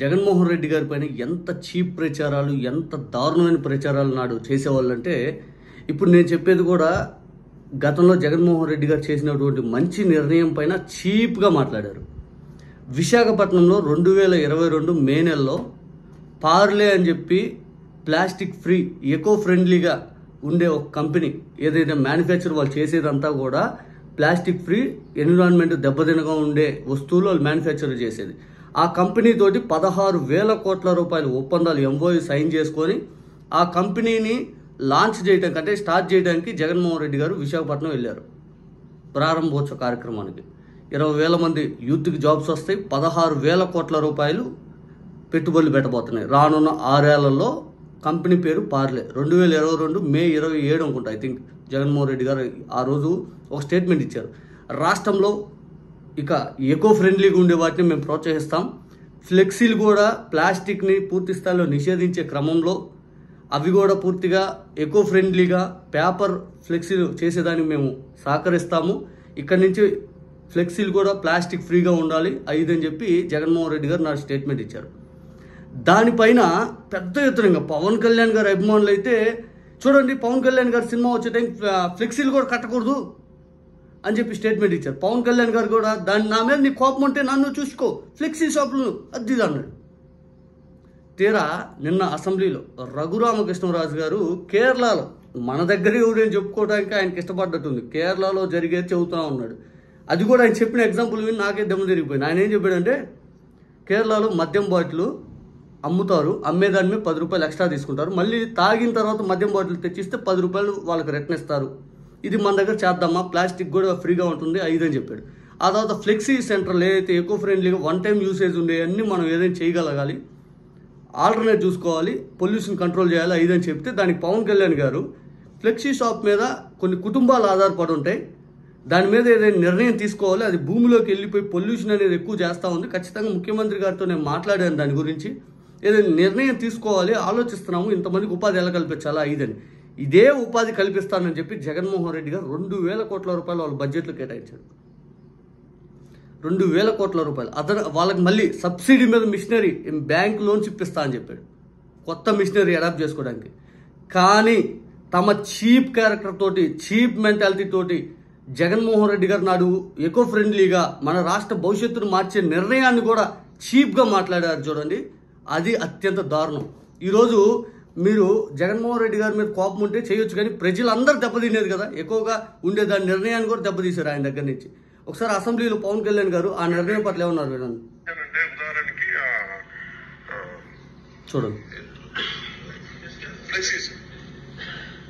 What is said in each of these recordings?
జగన్మోహన్ రెడ్డి గారి పైన ఎంత చీప్ ప్రచారాలు, ఎంత దారుణమైన ప్రచారాలు నాడు చేసేవాళ్ళంటే, ఇప్పుడు నేను చెప్పేది కూడా గతంలో జగన్మోహన్ రెడ్డి గారు చేసినటువంటి మంచి నిర్ణయం పైన చీప్గా మాట్లాడారు. విశాఖపట్నంలో 2022 మే నెలలో పార్లే అని చెప్పి ప్లాస్టిక్ ఫ్రీ, ఎకో ఫ్రెండ్లీగా ఉండే ఒక కంపెనీ ఏదైతే మ్యానుఫ్యాక్చర్ వాళ్ళు చేసేదంతా కూడా ప్లాస్టిక్ ఫ్రీ, ఎన్విరాన్మెంట్ దెబ్బతినగా ఉండే వస్తువులు వాళ్ళు మ్యానుఫ్యాక్చర్ చేసేది. ఆ కంపెనీ తోటి 16,000 కోట్ల రూపాయల ఒప్పందాలు ఎంఓయూ సైన్ చేసుకొని ఆ కంపెనీని లాంచ్ చేయడానికి, అంటే స్టార్ట్ చేయడానికి జగన్మోహన్ రెడ్డి గారు విశాఖపట్నం వెళ్ళారు ప్రారంభోత్సవ కార్యక్రమానికి. 20,000 మంది యూత్కి జాబ్స్ వస్తాయి, 16,000 కోట్ల రూపాయలు పెట్టుబడులు పెట్టబోతున్నాయి రానున్న 6 ఏళ్లలో. కంపెనీ పేరు పార్లే. 2022 మే 27 అనుకుంటా, ఐ థింక్ జగన్మోహన్ రెడ్డి గారు ఆ రోజు ఒక స్టేట్మెంట్ ఇచ్చారు. రాష్ట్రంలో ఇక ఎకో ఫ్రెండ్లీగా ఉండే వాటిని మేము ప్రోత్సహిస్తాం, ఫ్లెక్సీలు కూడా ప్లాస్టిక్ని పూర్తి స్థాయిలో నిషేధించే క్రమంలో అవి కూడా పూర్తిగా ఎకో ఫ్రెండ్లీగా పేపర్ ఫ్లెక్సీలు చేసేదానికి మేము సహకరిస్తాము, ఇక్కడి నుంచి ఫ్లెక్సీలు కూడా ప్లాస్టిక్ ఫ్రీగా ఉండాలి అని చెప్పి జగన్మోహన్ రెడ్డి గారు నాకు స్టేట్మెంట్ ఇచ్చారు. దానిపైన పెద్ద ఎత్తున పవన్ కళ్యాణ్ గారి అభిమానులు అయితే చూడండి, పవన్ కళ్యాణ్ గారి సినిమా వచ్చే టైం ఫ్లెక్సీలు కూడా కట్టకూడదు అని చెప్పి స్టేట్మెంట్ ఇచ్చారు. పవన్ కళ్యాణ్ గారు కూడా నా మీద నీ కోపం ఉంటే నన్ను చూసుకో, ఫ్లెక్సీ షాపులను అద్ది అన్నాడు. తీరా నిన్న అసెంబ్లీలో రఘురామకృష్ణరాజు గారు కేరళలో, మన దగ్గర ఎవరైనా చెప్పుకోవడానికి ఆయనకి ఇష్టపడ్డట్టుంది, కేరళలో జరిగేది చెబుతూ ఉన్నాడు. అది కూడా ఆయన చెప్పిన ఎగ్జాంపుల్ విని నాకే దెమ్మ తిరిగిపోయింది. ఆయన ఏం చెప్పాడంటే, కేరళలో మద్యం బాటిల్ అమ్ముతారు, అమ్మేదాని మీద 10 రూపాయలు ఎక్స్ట్రా తీసుకుంటారు, మళ్ళీ తాగిన తర్వాత మద్యం బాటిల్ తెచ్చిస్తే 10 రూపాయలు వాళ్ళకి రిటర్న్ ఇస్తారు, ఇది మన దగ్గర చేద్దామా, ప్లాస్టిక్ కూడా ఫ్రీగా ఉంటుంది అని చెప్పాడు. ఆ తర్వాత ఫ్లెక్సీ సెంటర్లు ఏదైతే ఎకో ఫ్రెండ్లీగా 1 టైం యూసేజ్ ఉండేవన్నీ మనం ఏదైనా చేయగలగాలి, ఆల్టర్నేట్ చూసుకోవాలి, పొల్యూషన్ కంట్రోల్ చేయాలి అని చెప్తే దానికి పవన్ కళ్యాణ్ గారు ఫ్లెక్సీ షాప్ మీద కొన్ని కుటుంబాలు ఆధారపడి ఉంటాయి, దాని మీద ఏదైనా నిర్ణయం తీసుకోవాలి, అది భూమిలోకి వెళ్ళిపోయి పొల్యూషన్ అనేది ఎక్కువ చేస్తూ ఉంది, ఖచ్చితంగా ముఖ్యమంత్రి గారితో నేను మాట్లాడాను దాని గురించి, ఏదైనా నిర్ణయం తీసుకోవాలి, ఆలోచిస్తున్నాము, ఇంతమందికి ఉపాధి ఎలా కల్పించాలా అని. ఇదే ఉపాధి కల్పిస్తానని చెప్పి జగన్మోహన్ రెడ్డి గారు 2,000 కోట్ల రూపాయలు వాళ్ళ బడ్జెట్లో కేటాయించాడు. 2,000 కోట్ల రూపాయలు వాళ్ళకి మళ్ళీ సబ్సిడీ మీద మిషనరీ, బ్యాంక్ లోన్స్ ఇప్పిస్తా అని చెప్పాడు, కొత్త మిషనరీ అడాప్ట్ చేసుకోవడానికి. కానీ తమ చీప్ క్యారెక్టర్ తోటి, చీప్ మెంటాలిటీ తోటి జగన్మోహన్ రెడ్డి గారు నాడు ఎకో ఫ్రెండ్లీగా మన రాష్ట్ర భవిష్యత్తును మార్చే నిర్ణయాన్ని కూడా చీప్గా మాట్లాడారు చూడండి, అది అత్యంత దారుణం. ఈరోజు మీరు జగన్మోహన్ రెడ్డి గారి మీద కోపం ఉంటే చేయొచ్చు, కానీ ప్రజలందరూ దెబ్బతినేది కదా, ఎక్కువగా ఉండే దాని నిర్ణయాన్ని కూడా దెబ్బతీశారు ఆయన దగ్గర నుంచి. ఒకసారి అసెంబ్లీలో పవన్ కళ్యాణ్ గారు ఆ నిర్ణయం పట్ల ఏమన్నారు వినండి. చూడండి,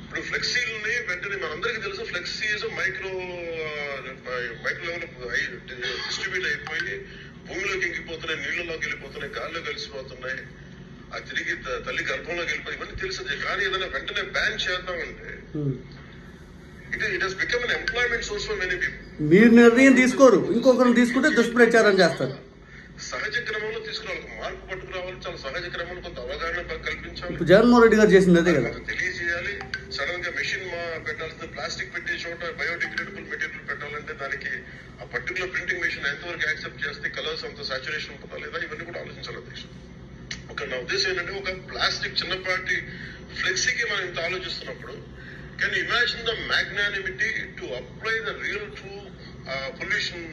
ఇప్పుడు ఫ్లెక్సీలని వెంటనే మనందరికీ తెలుసు, ఫ్లెక్సీస్ మైక్రో లెవెల్ డిస్ట్రిబ్యూట్ అయిపోయి భూమిలోకి ఎక్కిపోతున్నాయి, నీళ్లలోకి వెళ్ళిపోతున్నాయి, గాల్లోకి కలిసిపోతున్నాయి, అది తిరిగి తల్లి గర్భంలోకి వెళ్ళిపోయి, ఇవన్నీ తెలుస్తుంది. కానీ ఏదైనా వెంటనే బ్యాన్ చేద్దామంటే it has become an employment source for many people. మీరు నిర్ణయం తీసుకోరు, ఇంకొకరు తీసుకుంటే దుష్ప్రచారం చేస్తారు. సహజ క్రమంలో తీసుకురావాలి, మార్పు పట్టుకురావాలి, చాలా సహజ క్రమంలో కొంత అవగాహన కల్పించాలి. జగన్మోహన్ రెడ్డి గారు చేసింది అదే కదా, తెలియజేయాలి. సడన్ గా మెషిన్ పెట్టాల్సిన, ప్లాస్టిక్ పెట్టే చోట బయోడిగ్రేడబుల్ మెటీరియల్ పెట్టాలంటే దానికి ఆ పర్టికులర్ ప్రింటింగ్ మెషిన్ ఎంతవరకు యాక్సెప్ట్ చేస్తే, కలర్స్ అంత సాచురేషన్ ఉంటుందా లేదా, ఇవన్నీ కూడా ఆలోచించాలి అధ్యక్షుడు. నా ఉద్దేశం ఏంటంటే, ఒక ప్లాస్టిక్ చిన్నపాటి ఫ్లెక్సీకి మనం ఇంత ఆలోచిస్తున్నప్పుడు, can you imagine the magnanimity to apply the real true pollution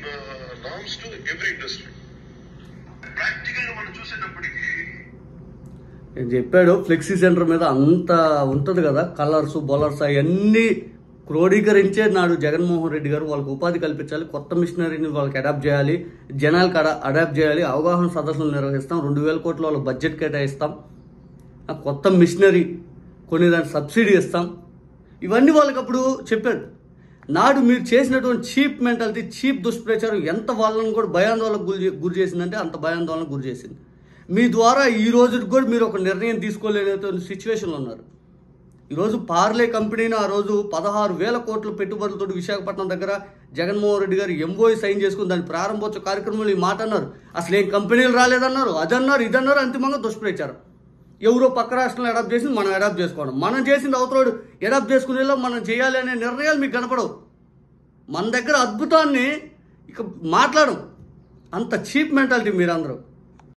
norms to every industry. Practical గా మనం చూసేటప్పటికి నేను చెప్పాడు, ఫ్లెక్సీ సెంటర్ మీద అంత ఉంటుంది కదా, కలర్స్ బొలర్స్ అవన్నీ క్రోడీకరించే నాడు జగన్మోహన్ రెడ్డి గారు వాళ్ళకి ఉపాధి కల్పించాలి, కొత్త మిషనరీని వాళ్ళకి అడాప్ట్ చేయాలి, జనాలకు అడాప్ట్ చేయాలి, అవగాహన సదస్సులు నిర్వహిస్తాం, 2,000 కోట్ల వాళ్ళ బడ్జెట్ కేటాయిస్తాం, కొత్త మిషనరీ కొనేదానికి సబ్సిడీ ఇస్తాం, ఇవన్నీ వాళ్ళకి అప్పుడు చెప్పాడు. నాడు మీరు చేసినటువంటి చీప్ మెంటాలిటీ, చీప్ దుష్ప్రచారం ఎంత వాళ్ళని కూడా భయాందోళనకు గురి చేసిందంటే అంత భయాందోళనకు గురి చేసింది. మీ ద్వారా ఈ రోజుకి కూడా మీరు ఒక నిర్ణయం తీసుకోలేనటువంటి సిచ్యువేషన్లో ఉన్నారు. ఈరోజు పార్లే కంపెనీని ఆ రోజు 16,000 కోట్ల పెట్టుబడులతో విశాఖపట్నం దగ్గర జగన్మోహన్ రెడ్డి గారు ఎంఓయూ సైన్ చేసుకుని దాని ప్రారంభోత్సవ కార్యక్రమంలో ఈ మాట అన్నారు. అసలు ఏం కంపెనీలు రాలేదన్నారు, అదన్నారు, ఇదన్నారు, అంతిమంగా దుష్ప్రచారం. ఎవరో పక్క రాష్ట్రంలో అడాప్ట్ చేసింది మనం అడాప్ట్ చేసుకోవడం, మనం చేసింది అవతలోడు అడాప్ట్ చేసుకునేలా మనం చేయాలి అనే నిర్ణయాలు మీకు కనపడవు. మన దగ్గర అద్భుతాన్ని ఇక మాట్లాడడం, అంత చీప్ మెంటాలిటీ మీరందరూ.